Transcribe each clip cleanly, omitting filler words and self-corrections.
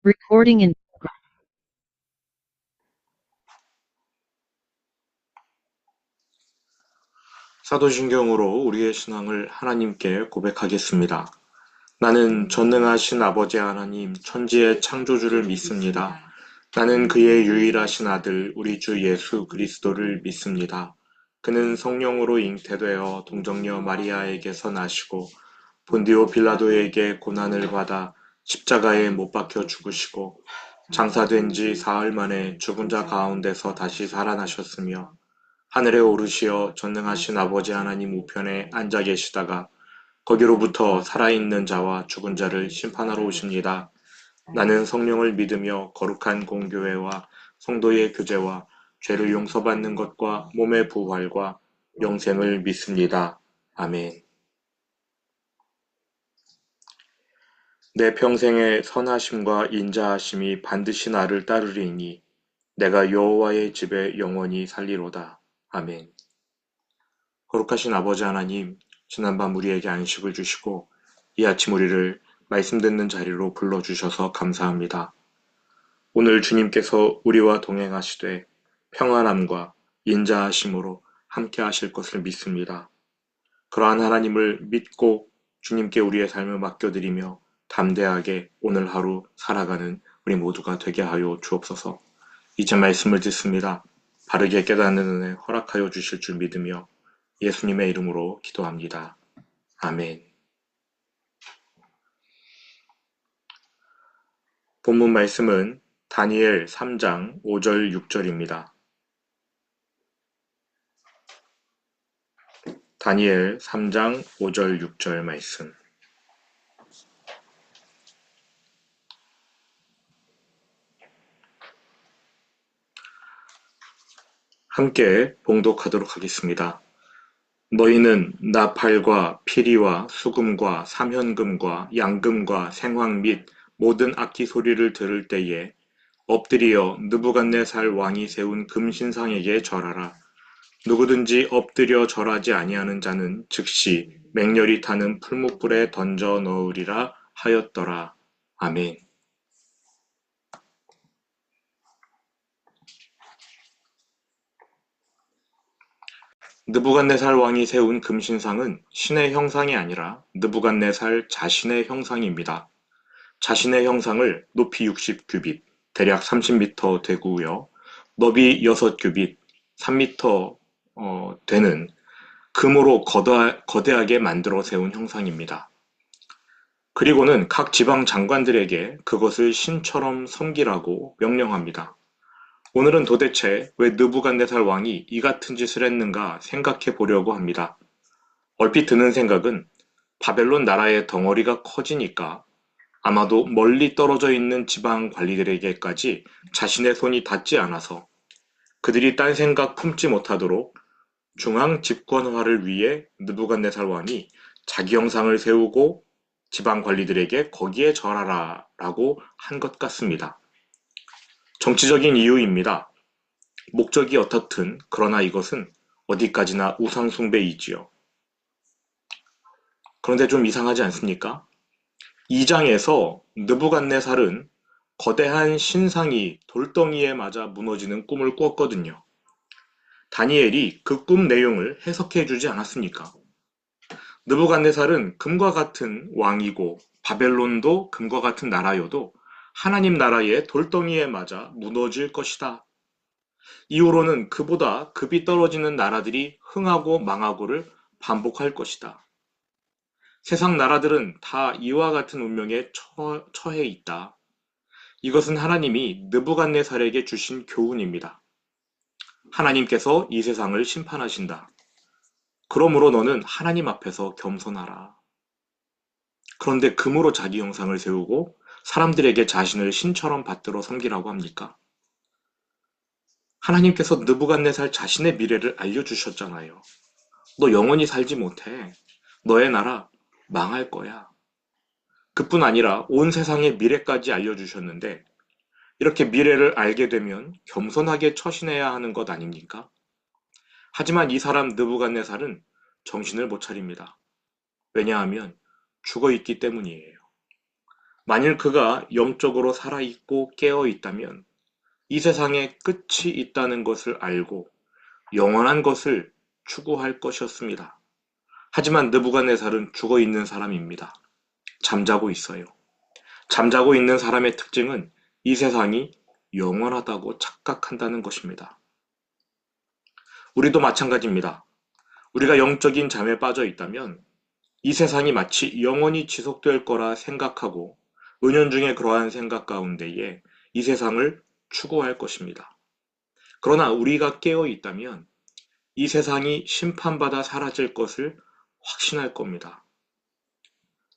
Recording in 사도신경으로 우리의 신앙을 하나님께 고백하겠습니다. 나는 전능하신 아버지 하나님, 천지의 창조주를 믿습니다. 나는 그의 유일하신 아들, 우리 주 예수 그리스도를 믿습니다. 그는 성령으로 잉태되어 동정녀 마리아에게서 나시고 본디오 빌라도에게 고난을 받아 십자가에 못 박혀 죽으시고 장사된 지 사흘 만에 죽은 자 가운데서 다시 살아나셨으며 하늘에 오르시어 전능하신 아버지 하나님 우편에 앉아 계시다가 거기로부터 살아있는 자와 죽은 자를 심판하러 오십니다. 나는 성령을 믿으며 거룩한 공교회와 성도의 교제와 죄를 용서받는 것과 몸의 부활과 영생을 믿습니다. 아멘. 내 평생의 선하심과 인자하심이 반드시 나를 따르리니 내가 여호와의 집에 영원히 살리로다. 아멘. 거룩하신 아버지 하나님, 지난밤 우리에게 안식을 주시고 이 아침 우리를 말씀 듣는 자리로 불러주셔서 감사합니다. 오늘 주님께서 우리와 동행하시되 평안함과 인자하심으로 함께 하실 것을 믿습니다. 그러한 하나님을 믿고 주님께 우리의 삶을 맡겨드리며 담대하게 오늘 하루 살아가는 우리 모두가 되게 하여 주옵소서. 이제 말씀을 듣습니다. 바르게 깨닫는 은혜 허락하여 주실 줄 믿으며 예수님의 이름으로 기도합니다. 아멘. 본문 말씀은 다니엘 3장 5절 6절입니다. 다니엘 3장 5절 6절 말씀. 함께 봉독하도록 하겠습니다. 너희는 나팔과 피리와 수금과 삼현금과 양금과 생황 및 모든 악기 소리를 들을 때에 엎드려 느부갓네살 왕이 세운 금신상에게 절하라. 누구든지 엎드려 절하지 아니하는 자는 즉시 맹렬히 타는 풀무불에 던져 넣으리라 하였더라. 아멘. 느부갓네살 왕이 세운 금신상은 신의 형상이 아니라 느부갓네살 자신의 형상입니다. 자신의 형상을 높이 60규빗, 대략 30m 되고요. 너비 6규빗, 3m 되는 금으로 거대하게 만들어 세운 형상입니다. 그리고는 각 지방 장관들에게 그것을 신처럼 섬기라고 명령합니다. 오늘은 도대체 왜 느부갓네살 왕이 이 같은 짓을 했는가 생각해 보려고 합니다. 얼핏 드는 생각은 바벨론 나라의 덩어리가 커지니까 아마도 멀리 떨어져 있는 지방 관리들에게까지 자신의 손이 닿지 않아서 그들이 딴 생각 품지 못하도록 중앙 집권화를 위해 느부갓네살 왕이 자기 형상을 세우고 지방 관리들에게 거기에 절하라 라고 한 것 같습니다. 정치적인 이유입니다. 목적이 어떻든 그러나 이것은 어디까지나 우상숭배이지요. 그런데 좀 이상하지 않습니까? 2장에서 느부갓네살은 거대한 신상이 돌덩이에 맞아 무너지는 꿈을 꿨거든요. 다니엘이 그 꿈 내용을 해석해 주지 않았습니까? 느부갓네살은 금과 같은 왕이고 바벨론도 금과 같은 나라여도 하나님 나라의 돌덩이에 맞아 무너질 것이다. 이후로는 그보다 급이 떨어지는 나라들이 흥하고 망하고를 반복할 것이다. 세상 나라들은 다 이와 같은 운명에 처해 있다. 이것은 하나님이 느부갓네살에게 주신 교훈입니다. 하나님께서 이 세상을 심판하신다. 그러므로 너는 하나님 앞에서 겸손하라. 그런데 금으로 자기 형상을 세우고 사람들에게 자신을 신처럼 받들어 섬기라고 합니까? 하나님께서 느부갓네살 자신의 미래를 알려주셨잖아요. 너 영원히 살지 못해. 너의 나라 망할 거야. 그뿐 아니라 온 세상의 미래까지 알려주셨는데 이렇게 미래를 알게 되면 겸손하게 처신해야 하는 것 아닙니까? 하지만 이 사람 느부갓네살은 정신을 못 차립니다. 왜냐하면 죽어 있기 때문이에요. 만일 그가 영적으로 살아있고 깨어있다면 이 세상에 끝이 있다는 것을 알고 영원한 것을 추구할 것이었습니다. 하지만 느부갓네살은 죽어있는 사람입니다. 잠자고 있어요. 잠자고 있는 사람의 특징은 이 세상이 영원하다고 착각한다는 것입니다. 우리도 마찬가지입니다. 우리가 영적인 잠에 빠져 있다면 이 세상이 마치 영원히 지속될 거라 생각하고 은연중에 그러한 생각 가운데에 이 세상을 추구할 것입니다. 그러나 우리가 깨어 있다면 이 세상이 심판받아 사라질 것을 확신할 겁니다.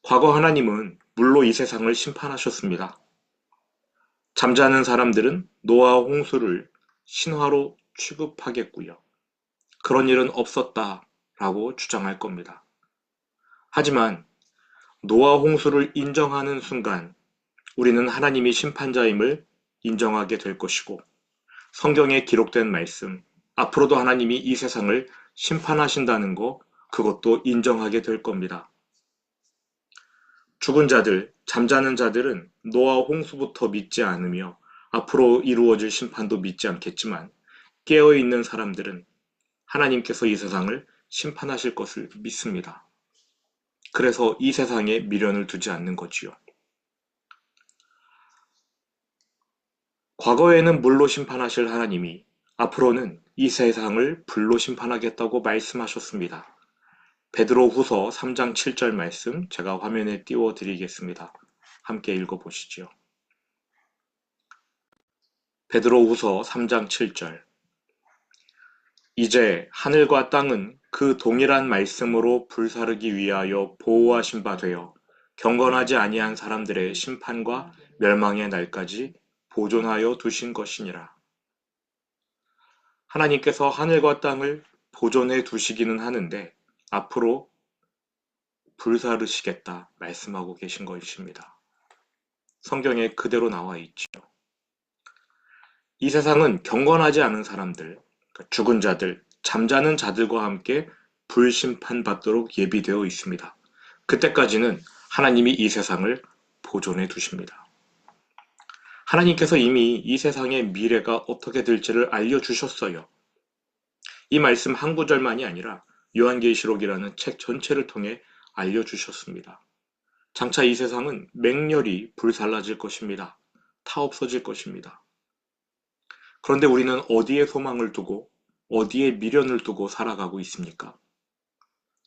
과거 하나님은 물로 이 세상을 심판하셨습니다. 잠자는 사람들은 노아와 홍수를 신화로 취급하겠고요. 그런 일은 없었다라고 주장할 겁니다. 하지만 노아 홍수를 인정하는 순간 우리는 하나님이 심판자임을 인정하게 될 것이고 성경에 기록된 말씀, 앞으로도 하나님이 이 세상을 심판하신다는 거 그것도 인정하게 될 겁니다. 죽은 자들, 잠자는 자들은 노아 홍수부터 믿지 않으며 앞으로 이루어질 심판도 믿지 않겠지만 깨어있는 사람들은 하나님께서 이 세상을 심판하실 것을 믿습니다. 그래서 이 세상에 미련을 두지 않는 거지요. 과거에는 물로 심판하실 하나님이 앞으로는 이 세상을 불로 심판하겠다고 말씀하셨습니다. 베드로후서 3장 7절 말씀 제가 화면에 띄워드리겠습니다. 함께 읽어보시죠. 베드로후서 3장 7절 이제 하늘과 땅은 그 동일한 말씀으로 불사르기 위하여 보호하신 바 되어 경건하지 아니한 사람들의 심판과 멸망의 날까지 보존하여 두신 것이니라. 하나님께서 하늘과 땅을 보존해 두시기는 하는데 앞으로 불사르시겠다 말씀하고 계신 것입니다. 성경에 그대로 나와 있죠. 이 세상은 경건하지 않은 사람들, 죽은 자들, 잠자는 자들과 함께 불심판받도록 예비되어 있습니다. 그때까지는 하나님이 이 세상을 보존해 두십니다. 하나님께서 이미 이 세상의 미래가 어떻게 될지를 알려주셨어요. 이 말씀 한 구절만이 아니라 요한계시록이라는 책 전체를 통해 알려주셨습니다. 장차 이 세상은 맹렬히 불살라질 것입니다. 타 없어질 것입니다. 그런데 우리는 어디에 소망을 두고 어디에 미련을 두고 살아가고 있습니까?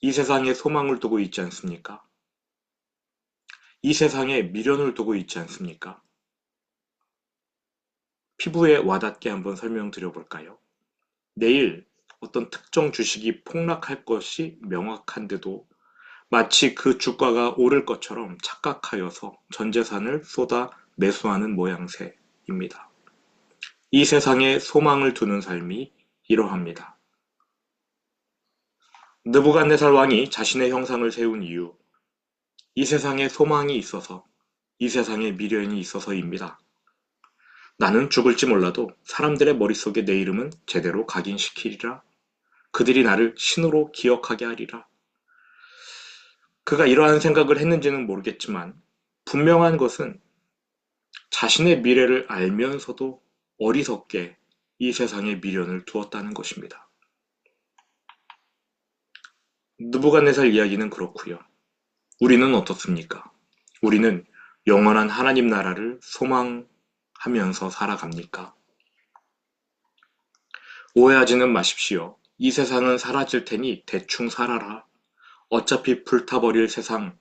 이 세상에 소망을 두고 있지 않습니까? 이 세상에 미련을 두고 있지 않습니까? 피부에 와닿게 한번 설명드려 볼까요? 내일 어떤 특정 주식이 폭락할 것이 명확한데도 마치 그 주가가 오를 것처럼 착각하여서 전 재산을 쏟아 매수하는 모양새입니다. 이 세상에 소망을 두는 삶이 이러합니다. 느부갓네살 왕이 자신의 형상을 세운 이유, 이 세상에 소망이 있어서, 이 세상에 미련이 있어서입니다. 나는 죽을지 몰라도 사람들의 머릿속에 내 이름은 제대로 각인시키리라. 그들이 나를 신으로 기억하게 하리라. 그가 이러한 생각을 했는지는 모르겠지만 분명한 것은 자신의 미래를 알면서도 어리석게 이 세상에 미련을 두었다는 것입니다. 느부갓네살 이야기는 그렇고요. 우리는 어떻습니까? 우리는 영원한 하나님 나라를 소망하면서 살아갑니까? 오해하지는 마십시오. 이 세상은 사라질 테니 대충 살아라. 어차피 불타버릴 세상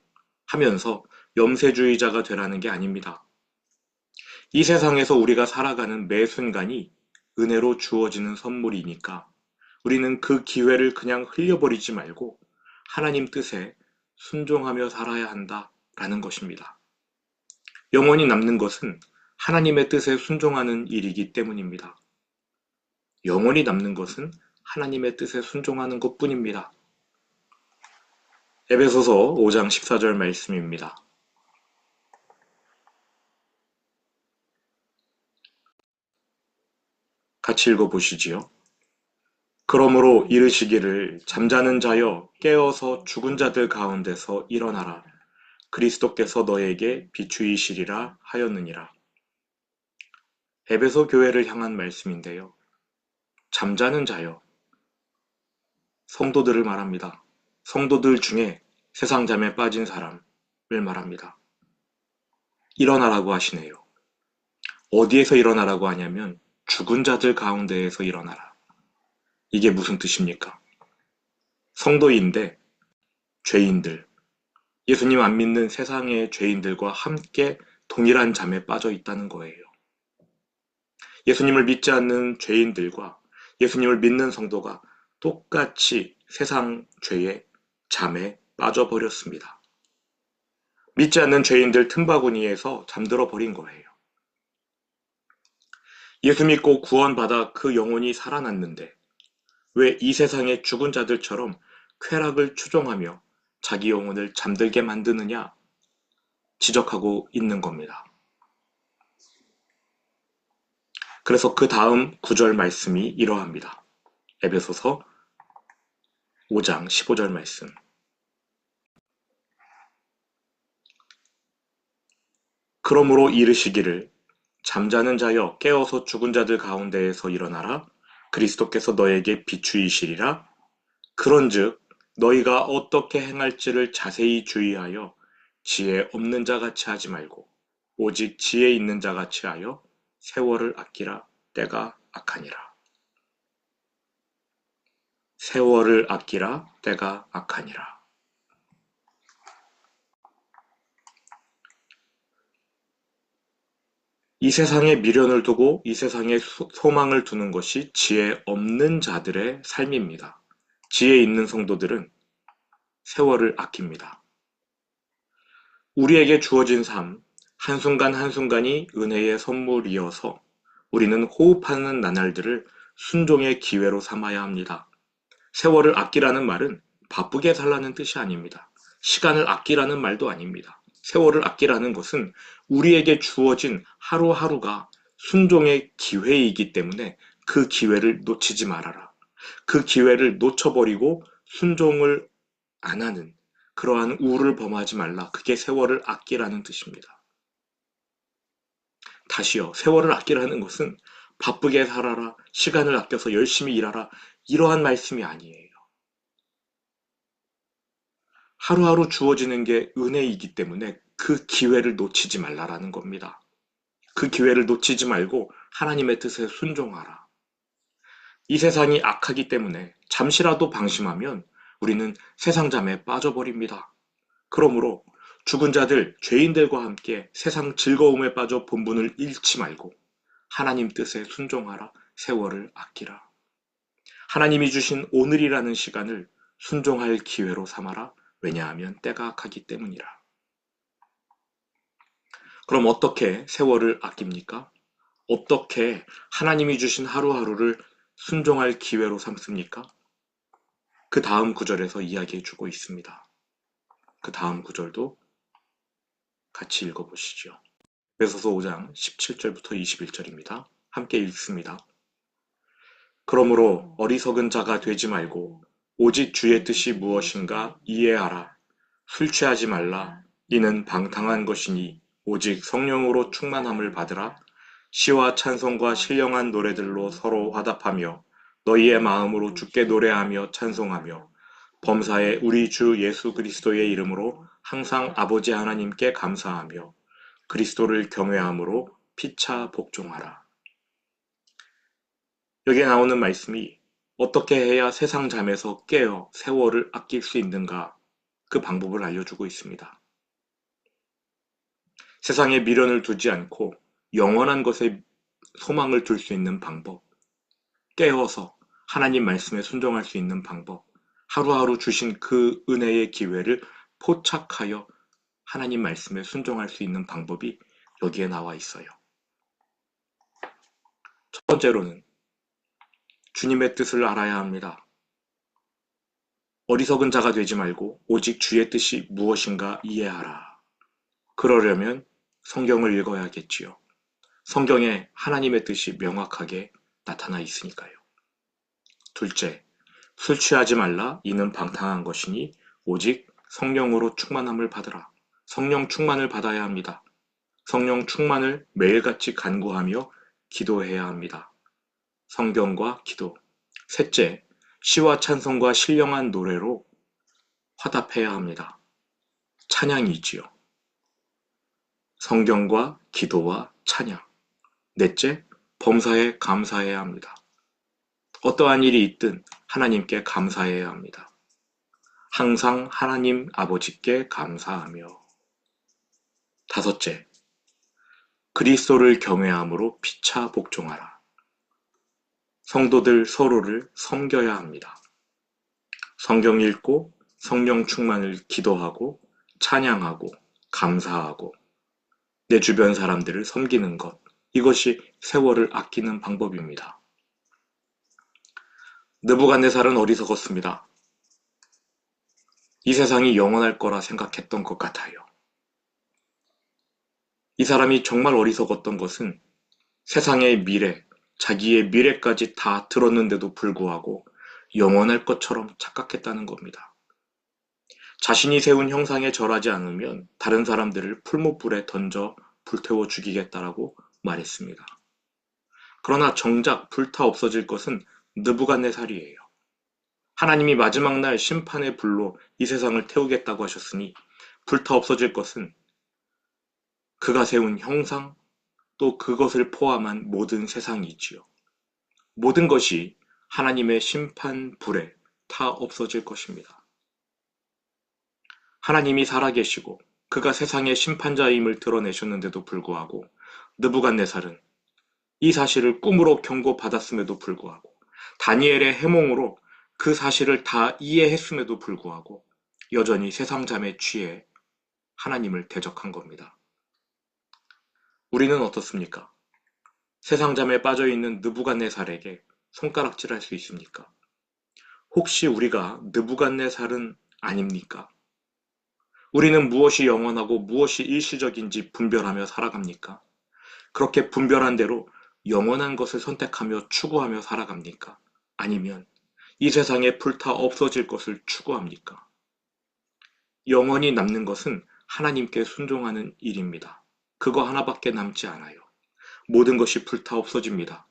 하면서 염세주의자가 되라는 게 아닙니다. 이 세상에서 우리가 살아가는 매 순간이 은혜로 주어지는 선물이니까 우리는 그 기회를 그냥 흘려버리지 말고 하나님 뜻에 순종하며 살아야 한다라는 것입니다. 영원히 남는 것은 하나님의 뜻에 순종하는 일이기 때문입니다. 영원히 남는 것은 하나님의 뜻에 순종하는 것뿐입니다. 에베소서 5장 14절 말씀입니다. 같이 읽어보시지요. 그러므로 이르시기를 잠자는 자여 깨어서 죽은 자들 가운데서 일어나라. 그리스도께서 너에게 비추이시리라 하였느니라. 에베소 교회를 향한 말씀인데요. 잠자는 자여, 성도들을 말합니다. 성도들 중에 세상 잠에 빠진 사람을 말합니다. 일어나라고 하시네요. 어디에서 일어나라고 하냐면 죽은 자들 가운데에서 일어나라. 이게 무슨 뜻입니까? 성도인데 죄인들, 예수님 안 믿는 세상의 죄인들과 함께 동일한 잠에 빠져 있다는 거예요. 예수님을 믿지 않는 죄인들과 예수님을 믿는 성도가 똑같이 세상 죄의 잠에 빠져버렸습니다. 믿지 않는 죄인들 틈바구니에서 잠들어 버린 거예요. 예수 믿고 구원받아 그 영혼이 살아났는데 왜 이 세상의 죽은 자들처럼 쾌락을 추종하며 자기 영혼을 잠들게 만드느냐 지적하고 있는 겁니다. 그래서 그 다음 9절 말씀이 이러합니다. 에베소서 5장 15절 말씀. 그러므로 이르시기를 잠자는 자여 깨어서 죽은 자들 가운데에서 일어나라. 그리스도께서 너에게 비추이시리라. 그런즉 너희가 어떻게 행할지를 자세히 주의하여 지혜 없는 자같이 하지 말고 오직 지혜 있는 자같이 하여 세월을 아끼라. 때가 악하니라. 세월을 아끼라. 때가 악하니라. 이 세상에 미련을 두고 이 세상에 소망을 두는 것이 지혜 없는 자들의 삶입니다. 지혜 있는 성도들은 세월을 아낍니다. 우리에게 주어진 삶, 한순간 한순간이 은혜의 선물이어서 우리는 호흡하는 나날들을 순종의 기회로 삼아야 합니다. 세월을 아끼라는 말은 바쁘게 살라는 뜻이 아닙니다. 시간을 아끼라는 말도 아닙니다. 세월을 아끼라는 것은 우리에게 주어진 하루하루가 순종의 기회이기 때문에 그 기회를 놓치지 말아라. 그 기회를 놓쳐버리고 순종을 안 하는 그러한 우를 범하지 말라. 그게 세월을 아끼라는 뜻입니다. 다시요. 세월을 아끼라는 것은 바쁘게 살아라. 시간을 아껴서 열심히 일하라. 이러한 말씀이 아니에요. 하루하루 주어지는 게 은혜이기 때문에 그 기회를 놓치지 말라라는 겁니다. 그 기회를 놓치지 말고 하나님의 뜻에 순종하라. 이 세상이 악하기 때문에 잠시라도 방심하면 우리는 세상 잠에 빠져버립니다. 그러므로 죽은 자들, 죄인들과 함께 세상 즐거움에 빠져 본분을 잃지 말고 하나님 뜻에 순종하라. 세월을 아끼라. 하나님이 주신 오늘이라는 시간을 순종할 기회로 삼아라. 왜냐하면 때가 악하기 때문이라. 그럼 어떻게 세월을 아낍니까? 어떻게 하나님이 주신 하루하루를 순종할 기회로 삼습니까? 그 다음 구절에서 이야기해 주고 있습니다. 그 다음 구절도 같이 읽어보시죠. 에베소서 5장 17절부터 21절입니다. 함께 읽습니다. 그러므로 어리석은 자가 되지 말고 오직 주의 뜻이 무엇인가 이해하라. 술 취하지 말라. 이는 방탕한 것이니 오직 성령으로 충만함을 받으라. 시와 찬송과 신령한 노래들로 서로 화답하며 너희의 마음으로 주께 노래하며 찬송하며 범사에 우리 주 예수 그리스도의 이름으로 항상 아버지 하나님께 감사하며 그리스도를 경외함으로 피차 복종하라. 여기에 나오는 말씀이 어떻게 해야 세상 잠에서 깨어 세월을 아낄 수 있는가 그 방법을 알려주고 있습니다. 세상에 미련을 두지 않고 영원한 것에 소망을 둘 수 있는 방법, 깨어서 하나님 말씀에 순종할 수 있는 방법, 하루하루 주신 그 은혜의 기회를 포착하여 하나님 말씀에 순종할 수 있는 방법이 여기에 나와 있어요. 첫 번째로는 주님의 뜻을 알아야 합니다. 어리석은 자가 되지 말고 오직 주의 뜻이 무엇인가 이해하라. 그러려면 성경을 읽어야겠지요. 성경에 하나님의 뜻이 명확하게 나타나 있으니까요. 둘째, 술 취하지 말라. 이는 방탕한 것이니 오직 성령으로 충만함을 받으라. 성령 충만을 받아야 합니다. 성령 충만을 매일같이 간구하며 기도해야 합니다. 성경과 기도. 셋째, 시와 찬송과 신령한 노래로 화답해야 합니다. 찬양이지요. 성경과 기도와 찬양. 넷째, 범사에 감사해야 합니다. 어떠한 일이 있든 하나님께 감사해야 합니다. 항상 하나님 아버지께 감사하며. 다섯째, 그리스도를 경외함으로 피차 복종하라. 성도들 서로를 섬겨야 합니다. 성경 읽고 성령 충만을 기도하고 찬양하고 감사하고 내 주변 사람들을 섬기는 것, 이것이 세월을 아끼는 방법입니다. 느부갓네살은 어리석었습니다. 이 세상이 영원할 거라 생각했던 것 같아요. 이 사람이 정말 어리석었던 것은 세상의 미래, 자기의 미래까지 다 들었는데도 불구하고 영원할 것처럼 착각했다는 겁니다. 자신이 세운 형상에 절하지 않으면 다른 사람들을 풀무불에 던져 불태워 죽이겠다라고 말했습니다. 그러나 정작 불타 없어질 것은 느부갓네살이에요. 하나님이 마지막 날 심판의 불로 이 세상을 태우겠다고 하셨으니 불타 없어질 것은 그가 세운 형상, 또 그것을 포함한 모든 세상이지요. 모든 것이 하나님의 심판 불에 타 없어질 것입니다. 하나님이 살아계시고 그가 세상의 심판자임을 드러내셨는데도 불구하고 느부갓네살은 이 사실을 꿈으로 경고받았음에도 불구하고 다니엘의 해몽으로 그 사실을 다 이해했음에도 불구하고 여전히 세상잠에 취해 하나님을 대적한 겁니다. 우리는 어떻습니까? 세상잠에 빠져있는 느부갓네살에게 손가락질할 수 있습니까? 혹시 우리가 느부갓네살은 아닙니까? 우리는 무엇이 영원하고 무엇이 일시적인지 분별하며 살아갑니까? 그렇게 분별한 대로 영원한 것을 선택하며 추구하며 살아갑니까? 아니면 이 세상에 불타 없어질 것을 추구합니까? 영원히 남는 것은 하나님께 순종하는 일입니다. 그거 하나밖에 남지 않아요. 모든 것이 불타 없어집니다.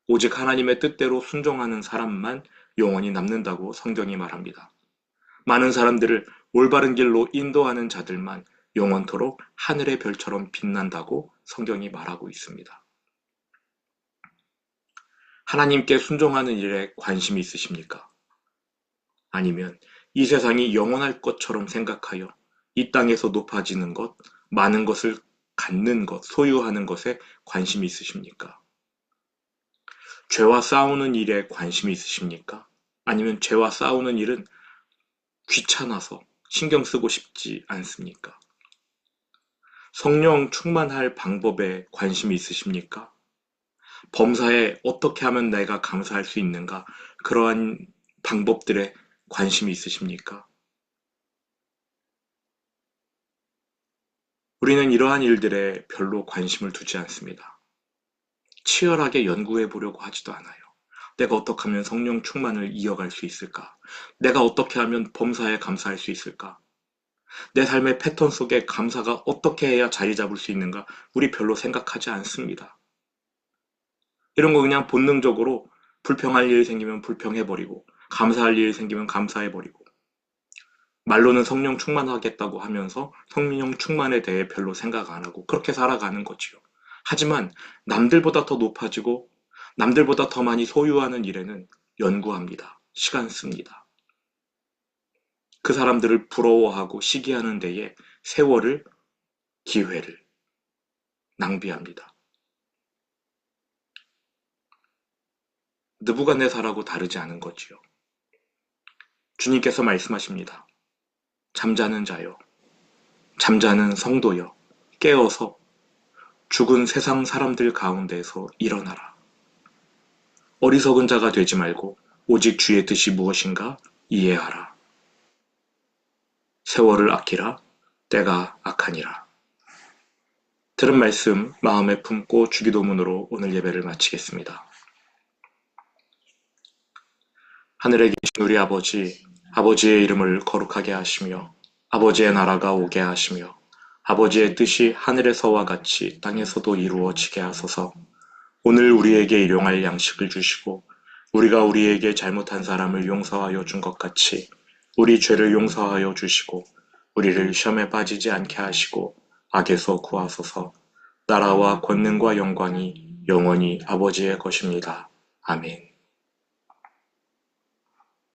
오직 하나님의 뜻대로 순종하는 사람만 영원히 남는다고 성경이 말합니다. 많은 사람들을 올바른 길로 인도하는 자들만 영원토록 하늘의 별처럼 빛난다고 성경이 말하고 있습니다. 하나님께 순종하는 일에 관심이 있으십니까? 아니면 이 세상이 영원할 것처럼 생각하여 이 땅에서 높아지는 것, 많은 것을 갖는 것, 소유하는 것에 관심이 있으십니까? 죄와 싸우는 일에 관심이 있으십니까? 아니면 죄와 싸우는 일은 귀찮아서 신경 쓰고 싶지 않습니까? 성령 충만할 방법에 관심이 있으십니까? 범사에 어떻게 하면 내가 감사할 수 있는가? 그러한 방법들에 관심이 있으십니까? 우리는 이러한 일들에 별로 관심을 두지 않습니다. 치열하게 연구해 보려고 하지도 않아요. 내가 어떻게 하면 성령 충만을 이어갈 수 있을까? 내가 어떻게 하면 범사에 감사할 수 있을까? 내 삶의 패턴 속에 감사가 어떻게 해야 자리 잡을 수 있는가? 우리 별로 생각하지 않습니다. 이런 거 그냥 본능적으로 불평할 일이 생기면 불평해버리고 감사할 일이 생기면 감사해버리고 말로는 성령 충만하겠다고 하면서 성령 충만에 대해 별로 생각 안 하고 그렇게 살아가는 거지요. 하지만 남들보다 더 높아지고 남들보다 더 많이 소유하는 일에는 연구합니다. 시간 씁니다. 그 사람들을 부러워하고 시기하는 데에 세월을, 기회를 낭비합니다. 느부갓네살하고 다르지 않은 거지요. 주님께서 말씀하십니다. 잠자는 자여, 잠자는 성도여, 깨어서 죽은 세상 사람들 가운데서 일어나라. 어리석은 자가 되지 말고 오직 주의 뜻이 무엇인가 이해하라. 세월을 아끼라. 때가 악하니라. 들은 말씀 마음에 품고 주기도문으로 오늘 예배를 마치겠습니다. 하늘에 계신 우리 아버지, 아버지의 이름을 거룩하게 하시며 아버지의 나라가 오게 하시며 아버지의 뜻이 하늘에서와 같이 땅에서도 이루어지게 하소서. 오늘 우리에게 일용할 양식을 주시고 우리가 우리에게 잘못한 사람을 용서하여 준 것 같이 우리 죄를 용서하여 주시고 우리를 시험에 빠지지 않게 하시고 악에서 구하소서. 나라와 권능과 영광이 영원히 아버지의 것입니다. 아멘.